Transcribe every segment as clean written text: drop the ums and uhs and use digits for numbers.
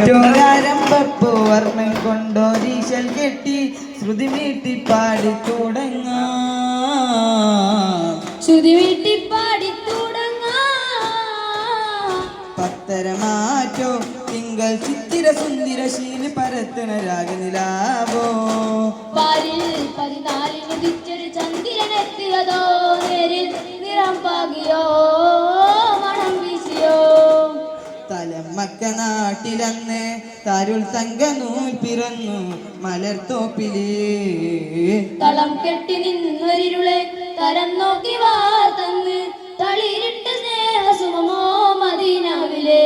മറ്റൊരാരംഭപ്പൂവർമ്മൻ കൊണ്ടോരീശൽ കെട്ടി ശ്രുതി വീട്ടി പാടി പത്തരമാറ്റോ തിങ്കൾ ചിത്തിര സുന്ദര ശീലി പരത്തന രാഗനിലാവോ പാലിൽ 14 തിച്ചൊരു ചന്ദ്രനെത്തിയതോ നേരിൽ നിറം പാകിയോ മണം വീശിയോ തലമക്ക നാട്ടിലന്ന് തരുൾ തങ്ക നൂൽ പിറന്നു മലർത്തോപ്പിലേ തളം കെട്ടി നിന്നൊരിരുളെ തരം നോക്കി വാർത്തന്ന് തളിരിട്ട് സ്നേഹസുമോ മദീനാവിലെ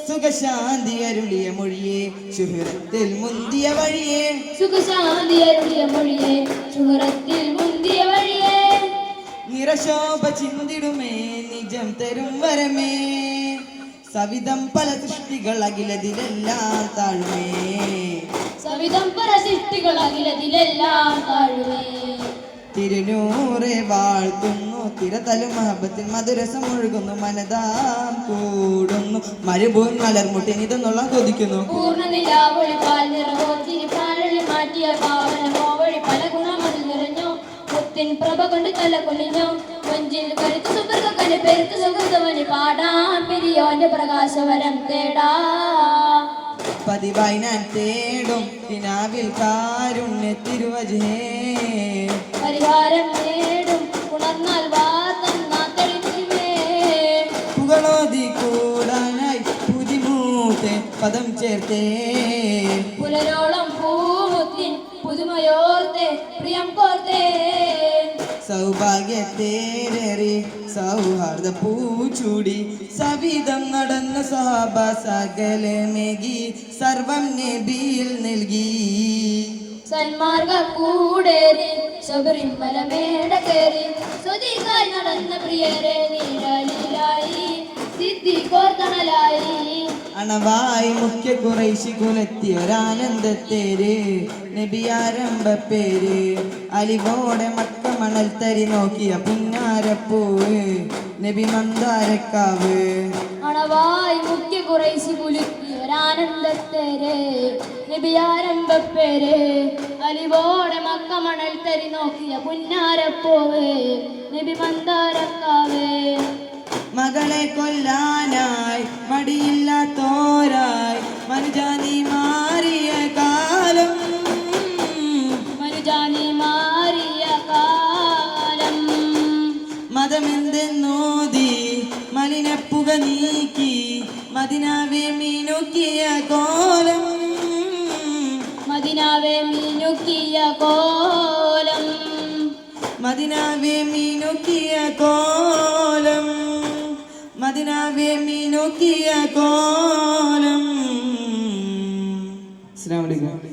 സുഖശാന്തി അരുളിയ മൊഴിയെ ശുഹറത്തിൽ മുന്തിയ വഴിയെ സുഖശാന്തി അരുളിയ മൊഴിയെ ശുഹറത്തിൽ മുന്തിയ വഴിയെ നിറശോഭ ചിന്തിടുമേ നിജം തരും വരമേ സവിധം പല സൃഷ്ടികൾ അഖിലതിലെല്ലാം താഴുമേ സവിധം പല സൃഷ്ടികൾ അഖിലതിലെല്ലാം താഴുമേ തിരുനൂറെ വാഴ്ത്തുന്നു തിരതലും മഹബത്തിൽ മധുരസം ഒഴുകുന്നു മനതാം കൂടുന്നു മരുഭൂൻ മലർമുട്ടിനിതെന്നുള്ള കൊതിക്കുന്നു പൂർണ്ണനിലാവൊളി പാൽ നിറവോത്തിരി പാലൊളി മാറ്റിയ പാവനമോവഴി പല ഗുണമതിൽ നിറഞ്ഞു മുത്തിൻ പ്രഭ കൊണ്ട് തല കൊണിഞ്ഞു കൊഞ്ചിൽ കരുത്തു സുബർക്കന് പെരുത്തു സുഹൃതവന് പാടാൻ പിരിയോന്റെ പ്രകാശവരം തേടാ പതിവായി ഞാൻ തേടും കിനാവിൽ കാരുണ്യ തിരുവജേ പരിഹാരം നേടും ഉണർന്നാൽ വാർത്തന്നാ തെളിഞ്ഞുമേ പുകളോതി കൂടാനായി പുതിമൂത്തെ പദം ചേർത്തേ പുലരോളം പൂമുത്തിൻ പുതുമയോർത്തെ പ്രിയം കോർത്തേ സൗഭാഗ്യത്തേരേറി സൗഹാർദ്ദ പൂച്ചൂടി സവിധം നടന്ന സഹാബ സകലമേകി സർവം നബിയിൽ നൽകി സന്മാർഗ കൂടേറി ശബരിമല മേട കയറി സ്വതിക്കായി നടന്ന പ്രിയരെ നീഴലിലായി സിദ്ധി കോർത്തണലായി അണവായി മുഖ്യ കുറൈശി കുലത്തിയൊരാനന്ദത്തേര് നബിയാരംഭ പേര് അലിവോടെ മക്ക മണൽ തരി നോക്കിയ പുന്നാരപ്പൂവ് നബി മന്ദാരക്കാവ് അണവായി മുഖ്യ കുറൈശി കുലുക്കിയൊരാനന്ദത്തേര് നബിയാരംഭ പേര് അലിവോടെ മക്ക മണൽ തരി നോക്കിയ പുന്നാരപ്പൂവ് നബി മന്ദാരക്കാവ് മകളെ കൊല്ലാനായി മടിയില്ലാത്തോരായി മനുജാനി മാറിയ കാലം മതമെന്തെന്നോതി മലിനപ്പുക നീക്കി മദിനാവെ മീനുക്കിയ കോലം മദിനാവെ മീനുക്കിയ കോലം മദിനാവെ മീനുക്കിയ കോലം മദിനാവെ മീനുക്കിയ കോലം. അസ്സലാമു അലൈക്കും.